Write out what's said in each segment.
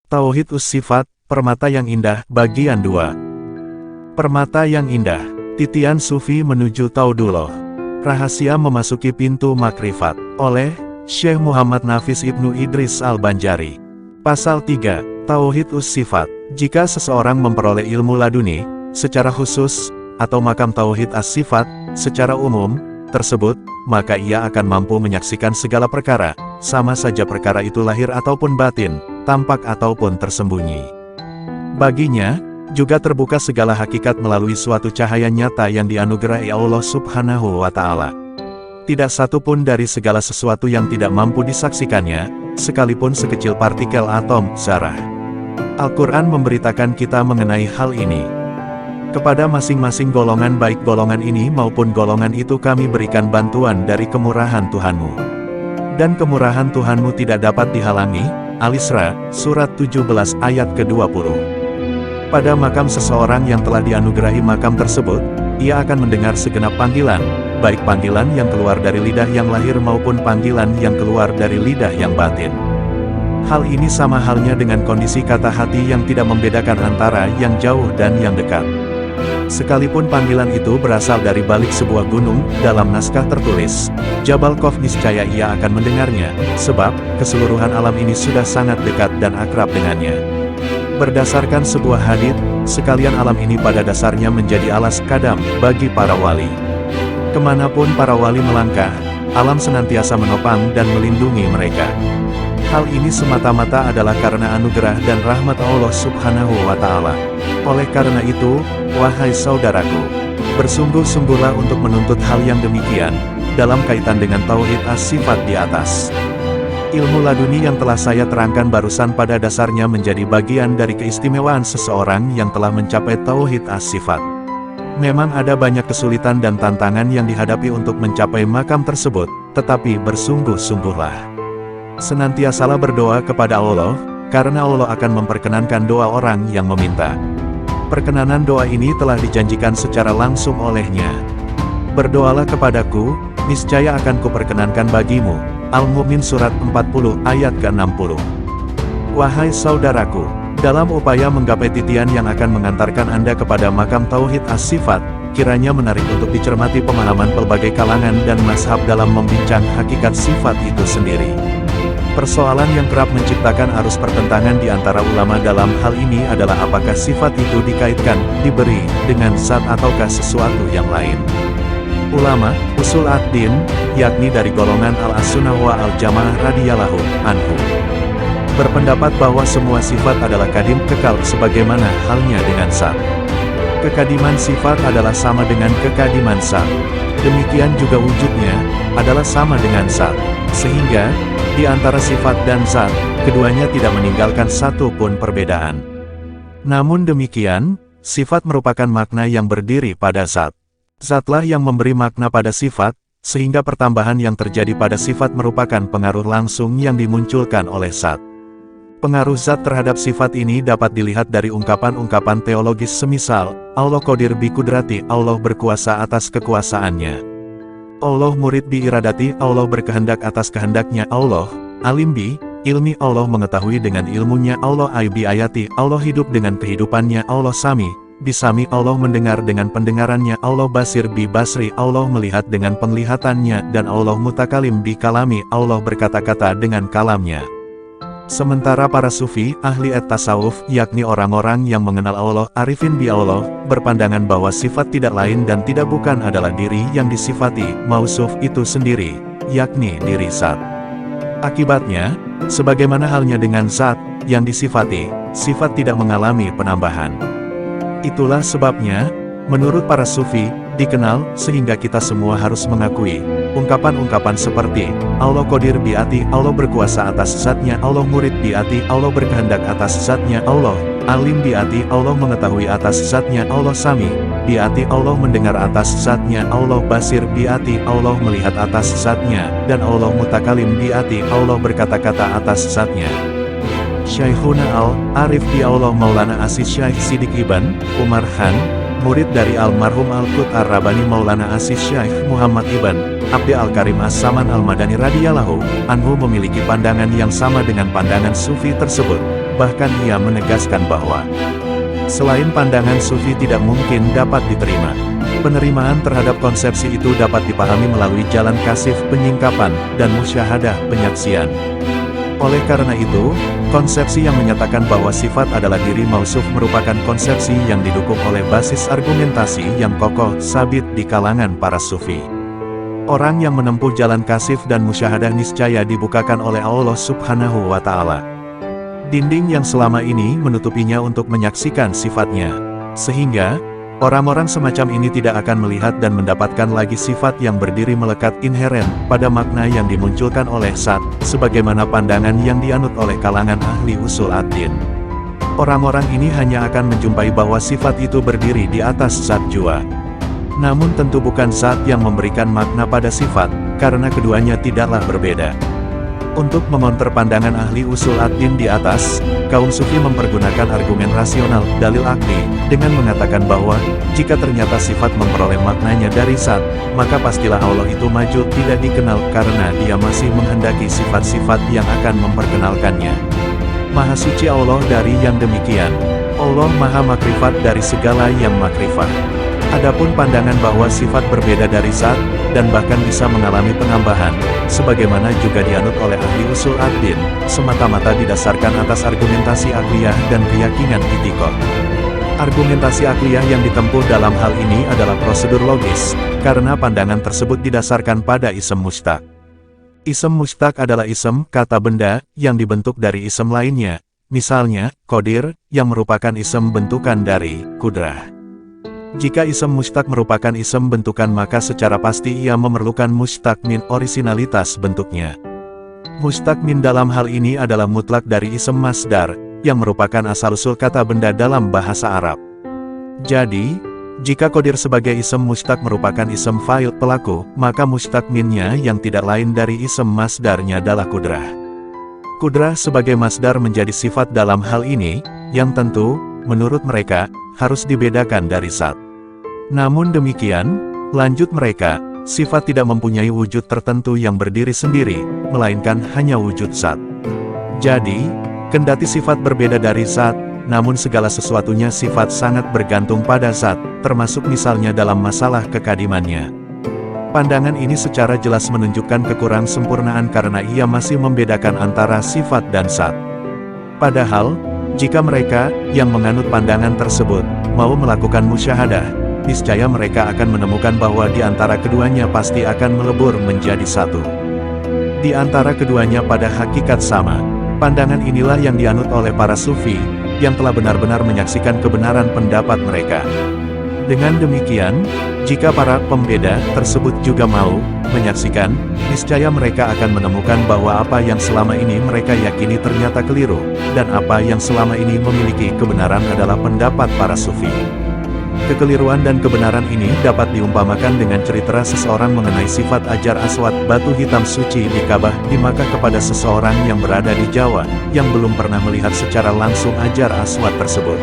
Tauhid Us-Sifat, Permata yang Indah, Bagian 2. Permata yang Indah, Titian Sufi menuju Taudullah. Rahasia memasuki pintu makrifat, oleh Syekh Muhammad Nafis Ibnu Idris Al-Banjari. Pasal 3, Tauhid Us-Sifat. Jika seseorang memperoleh ilmu laduni, secara khusus, atau makam Tauhid As-Sifat, secara umum, tersebut, maka ia akan mampu menyaksikan segala perkara, sama saja perkara itu lahir ataupun batin, tampak ataupun tersembunyi. Baginya, juga terbuka segala hakikat melalui suatu cahaya nyata yang dianugerahi Allah Subhanahu wa Ta'ala. Tidak satu pun dari segala sesuatu yang tidak mampu disaksikannya, sekalipun sekecil partikel atom, zarah. Al-Quran memberitakan kita mengenai hal ini. Kepada masing-masing golongan baik golongan ini maupun golongan itu kami berikan bantuan dari kemurahan Tuhanmu. Dan kemurahan Tuhanmu tidak dapat dihalangi. Al-Isra, Surat 17 ayat ke-20. Pada makam seseorang yang telah dianugerahi makam tersebut, ia akan mendengar segenap panggilan, baik panggilan yang keluar dari lidah yang lahir maupun panggilan yang keluar dari lidah yang batin. Hal ini sama halnya dengan kondisi kata hati yang tidak membedakan antara yang jauh dan yang dekat. Sekalipun panggilan itu berasal dari balik sebuah gunung, dalam naskah tertulis, Jabal Qaf niscaya ia akan mendengarnya, sebab, keseluruhan alam ini sudah sangat dekat dan akrab dengannya. Berdasarkan sebuah hadits, sekalian alam ini pada dasarnya menjadi alas kadam, bagi para wali. Kemanapun para wali melangkah, alam senantiasa menopang dan melindungi mereka. Hal ini semata-mata adalah karena anugerah dan rahmat Allah Subhanahu wa Ta'ala. Oleh karena itu, wahai saudaraku, bersungguh-sungguhlah untuk menuntut hal yang demikian, dalam kaitan dengan Tauhid As-Sifat di atas. Ilmu laduni yang telah saya terangkan barusan pada dasarnya menjadi bagian dari keistimewaan seseorang yang telah mencapai Tauhid As-Sifat. Memang ada banyak kesulitan dan tantangan yang dihadapi untuk mencapai makam tersebut, tetapi bersungguh-sungguhlah. Senantiasalah berdoa kepada Allah, karena Allah akan memperkenankan doa orang yang meminta. Perkenanan doa ini telah dijanjikan secara langsung olehnya. Berdoalah kepadaku, niscaya akan kuperkenankan bagimu. Al-Mu'min Surat 40 ayat ke-60. Wahai saudaraku, dalam upaya menggapai titian yang akan mengantarkan Anda kepada makam Tauhid As-Sifat, kiranya menarik untuk dicermati pemahaman pelbagai kalangan dan mazhab dalam membincang hakikat sifat itu sendiri. Persoalan yang kerap menciptakan arus pertentangan di antara ulama dalam hal ini adalah apakah sifat itu dikaitkan, diberi, dengan zat ataukah sesuatu yang lain. Ulama, usul ad-din, yakni dari golongan al-as-sunnah wa al-jamaah radhiyallahu anhu, berpendapat bahwa semua sifat adalah kadim kekal sebagaimana halnya dengan zat. Kekadiman sifat adalah sama dengan kekadiman zat. Demikian juga wujudnya, adalah sama dengan zat. Sehingga, di antara sifat dan zat, keduanya tidak meninggalkan satu pun perbedaan. Namun demikian, sifat merupakan makna yang berdiri pada zat. Zatlah yang memberi makna pada sifat, sehingga pertambahan yang terjadi pada sifat merupakan pengaruh langsung yang dimunculkan oleh zat. Pengaruh zat terhadap sifat ini dapat dilihat dari ungkapan-ungkapan teologis semisal, Allah Qadir bi kudrati, Allah berkuasa atas kekuasaannya. Allah murid bi iradati, Allah berkehendak atas kehendaknya. Allah alim bi ilmi, Allah mengetahui dengan ilmunya. Allah ay bi ayati, Allah hidup dengan kehidupannya. Allah sami bisami, Allah mendengar dengan pendengarannya. Allah basir bi basri, Allah melihat dengan penglihatannya. Dan Allah mutakalim bi kalami, Allah berkata-kata dengan kalamnya. Sementara para sufi, ahli tasawuf, yakni orang-orang yang mengenal Allah, arifin bi Allah, berpandangan bahwa sifat tidak lain dan tidak bukan adalah diri yang disifati, mausuf itu sendiri, yakni diri zat. Akibatnya, sebagaimana halnya dengan zat yang disifati, sifat tidak mengalami penambahan. Itulah sebabnya, menurut para sufi, dikenal, sehingga kita semua harus mengakui, ungkapan-ungkapan seperti, Allah Qadir biati, Allah berkuasa atas zatnya. Allah murid biati, Allah berkehendak atas zatnya. Allah alim biati, Allah mengetahui atas zatnya. Allah sami biati, Allah mendengar atas zatnya. Allah basir biati, Allah melihat atas zatnya. Dan Allah mutakalim biati, Allah berkata-kata atas zatnya. Syekhuna al-Arif bi Allah Maulana Asis Syekh Sidik Ibn Umar Khan, murid dari almarhum Al-Qut Ar-Rabani Maulana Asis Syekh Muhammad Ibn Abdi Al-Karim As-Saman Al-Madani radhiyallahu anhu memiliki pandangan yang sama dengan pandangan sufi tersebut. bahkan ia menegaskan bahwa selain pandangan sufi tidak mungkin dapat diterima, penerimaan terhadap konsepsi itu dapat dipahami melalui jalan kasif penyingkapan dan musyahadah penyaksian. Oleh karena itu, konsepsi yang menyatakan bahwa sifat adalah diri mausuf merupakan konsepsi yang didukung oleh basis argumentasi yang kokoh sabit di kalangan para sufi. Orang yang menempuh jalan kasif dan musyahadah niscaya dibukakan oleh Allah Subhanahu wa Ta'ala dinding yang selama ini menutupinya untuk menyaksikan sifatnya, sehingga orang-orang semacam ini tidak akan melihat dan mendapatkan lagi sifat yang berdiri melekat inheren pada makna yang dimunculkan oleh zat, sebagaimana pandangan yang dianut oleh kalangan ahli usul ad-din. Orang-orang ini hanya akan menjumpai bahwa sifat itu berdiri di atas zat jua. Namun tentu bukan zat yang memberikan makna pada sifat, karena keduanya tidaklah berbeda. Untuk memonter pandangan ahli usul ad-din di atas, kaum sufi mempergunakan argumen rasional, dalil akli, dengan mengatakan bahwa, jika ternyata sifat memperoleh maknanya dari zat, maka pastilah Allah itu majhul tidak dikenal karena dia masih menghendaki sifat-sifat yang akan memperkenalkannya. Maha suci Allah dari yang demikian. Allah maha makrifat dari segala yang makrifat. Adapun pandangan bahwa sifat berbeda dari zat, dan bahkan bisa mengalami penambahan, sebagaimana juga dianut oleh ahli usul ad-din, semata-mata didasarkan atas argumentasi akliyah dan keyakinan itikad. Argumentasi akliyah yang ditempuh dalam hal ini adalah prosedur logis, karena pandangan tersebut didasarkan pada isem mustaq. Isem mustaq adalah isem, kata benda, yang dibentuk dari isem lainnya, misalnya, qadir, yang merupakan isem bentukan dari qudrah. Jika isem mustaq merupakan isem bentukan maka secara pasti ia memerlukan mustaq min orisinalitas bentuknya. Mustaq min dalam hal ini adalah mutlak dari isem masdar, yang merupakan asal-usul kata benda dalam bahasa Arab. Jadi, jika qadir sebagai isem mustaq merupakan isem fa'il pelaku, maka mustaq minnya yang tidak lain dari isem masdarnya adalah qudrah. Qudrah sebagai masdar menjadi sifat dalam hal ini, yang tentu, menurut mereka, harus dibedakan dari zat. Namun demikian, lanjut mereka, sifat tidak mempunyai wujud tertentu yang berdiri sendiri, melainkan hanya wujud zat. Jadi, kendati sifat berbeda dari zat, namun segala sesuatunya sifat sangat bergantung pada zat, termasuk misalnya dalam masalah kekadimannya. Pandangan ini secara jelas menunjukkan kekurang sempurnaan karena ia masih membedakan antara sifat dan zat. Padahal, jika mereka, yang menganut pandangan tersebut, mau melakukan musyahadah, niscaya mereka akan menemukan bahwa di antara keduanya pasti akan melebur menjadi satu. Di antara keduanya pada hakikat sama. Pandangan inilah yang dianut oleh para sufi, yang telah benar-benar menyaksikan kebenaran pendapat mereka. Dengan demikian, jika para pembeda tersebut juga mau menyaksikan, niscaya mereka akan menemukan bahwa apa yang selama ini mereka yakini ternyata keliru, dan apa yang selama ini memiliki kebenaran adalah pendapat para sufi. Kekeliruan dan kebenaran ini dapat diumpamakan dengan cerita seseorang mengenai sifat Hajar Aswad, batu hitam suci di Ka'bah di Makkah kepada seseorang yang berada di Jawa, yang belum pernah melihat secara langsung Hajar Aswad tersebut.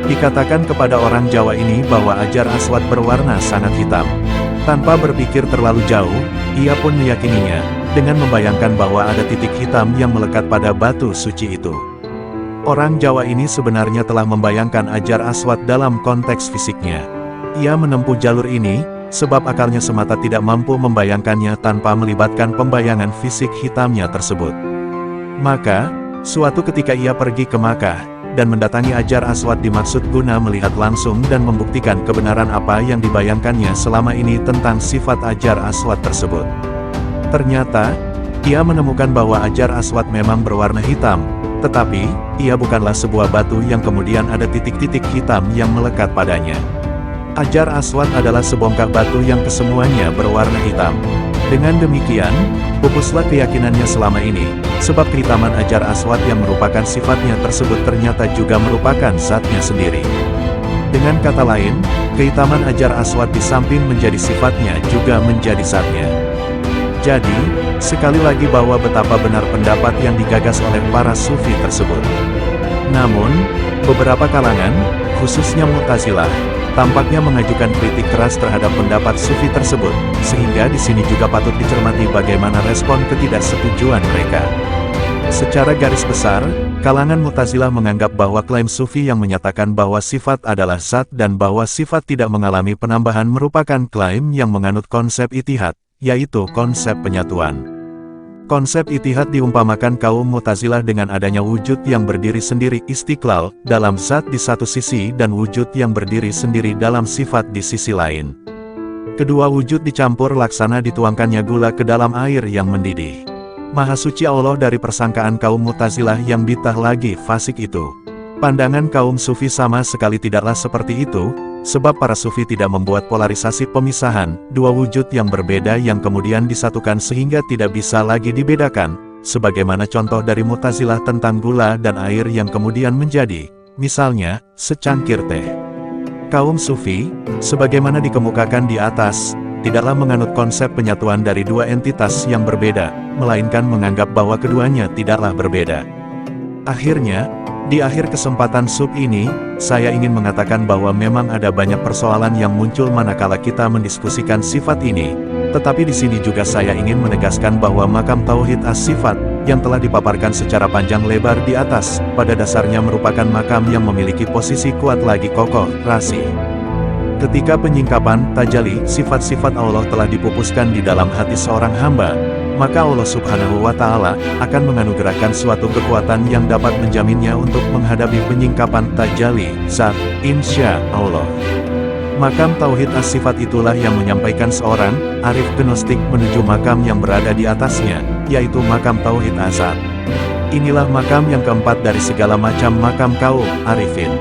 Dikatakan kepada orang Jawa ini bahwa Hajar Aswad berwarna sangat hitam. Tanpa berpikir terlalu jauh, ia pun meyakininya, dengan membayangkan bahwa ada titik hitam yang melekat pada batu suci itu. Orang Jawa ini sebenarnya telah membayangkan Hajar Aswad dalam konteks fisiknya. Ia menempuh jalur ini, sebab akalnya semata tidak mampu membayangkannya tanpa melibatkan pembayangan fisik hitamnya tersebut. Maka, suatu ketika ia pergi ke Makkah, dan mendatangi Hajar Aswad dimaksud guna melihat langsung dan membuktikan kebenaran apa yang dibayangkannya selama ini tentang sifat Hajar Aswad tersebut. Ternyata, ia menemukan bahwa Hajar Aswad memang berwarna hitam, tetapi, ia bukanlah sebuah batu yang kemudian ada titik-titik hitam yang melekat padanya. Hajar Aswad adalah sebongkah batu yang kesemuanya berwarna hitam. Dengan demikian, pupuslah keyakinannya selama ini, sebab kehitaman Hajar Aswad yang merupakan sifatnya tersebut ternyata juga merupakan zatnya sendiri. Dengan kata lain, kehitaman Hajar Aswad di samping menjadi sifatnya juga menjadi zatnya. Jadi, sekali lagi bahwa betapa benar pendapat yang digagas oleh para sufi tersebut. Namun, beberapa kalangan, khususnya Mu'tazilah, tampaknya mengajukan kritik keras terhadap pendapat sufi tersebut, sehingga di sini juga patut dicermati bagaimana respon ketidaksetujuan mereka. Secara garis besar, Kalangan Mu'tazilah menganggap bahwa klaim Sufi yang menyatakan bahwa sifat adalah zat dan bahwa sifat tidak mengalami penambahan merupakan klaim yang menganut konsep itihad, yaitu konsep penyatuan. Konsep itihad diumpamakan kaum Mu'tazilah dengan adanya wujud yang berdiri sendiri istiqlal dalam zat di satu sisi dan wujud yang berdiri sendiri dalam sifat di sisi lain. Kedua wujud dicampur laksana dituangkannya gula ke dalam air yang mendidih. Maha suci Allah dari persangkaan kaum Mu'tazilah yang bitah lagi fasik itu. Pandangan kaum Sufi sama sekali tidaklah seperti itu, sebab para Sufi tidak membuat polarisasi pemisahan, dua wujud yang berbeda yang kemudian disatukan sehingga tidak bisa lagi dibedakan, sebagaimana contoh dari Mu'tazilah tentang gula dan air yang kemudian menjadi, misalnya, secangkir teh. Kaum Sufi, sebagaimana dikemukakan di atas, tidaklah menganut konsep penyatuan dari dua entitas yang berbeda, melainkan menganggap bahwa keduanya tidaklah berbeda. Akhirnya, di akhir kesempatan sub ini, saya ingin mengatakan bahwa memang ada banyak persoalan yang muncul manakala kita mendiskusikan sifat ini, tetapi di sini juga saya ingin menegaskan bahwa makam tauhid as-sifat, yang telah dipaparkan secara panjang lebar di atas, pada dasarnya merupakan makam yang memiliki posisi kuat lagi kokoh, rasih. Ketika penyingkapan, tajali, sifat-sifat Allah telah dipupuskan di dalam hati seorang hamba, maka Allah Subhanahu wa Ta'ala akan menganugerahkan suatu kekuatan yang dapat menjaminnya untuk menghadapi penyingkapan tajali, zat, insya Allah. Makam tauhid as-sifat itulah yang menyampaikan seorang arif gnostik menuju makam yang berada di atasnya, yaitu makam tauhid azat. Inilah makam yang keempat dari segala macam makam kaum arifin.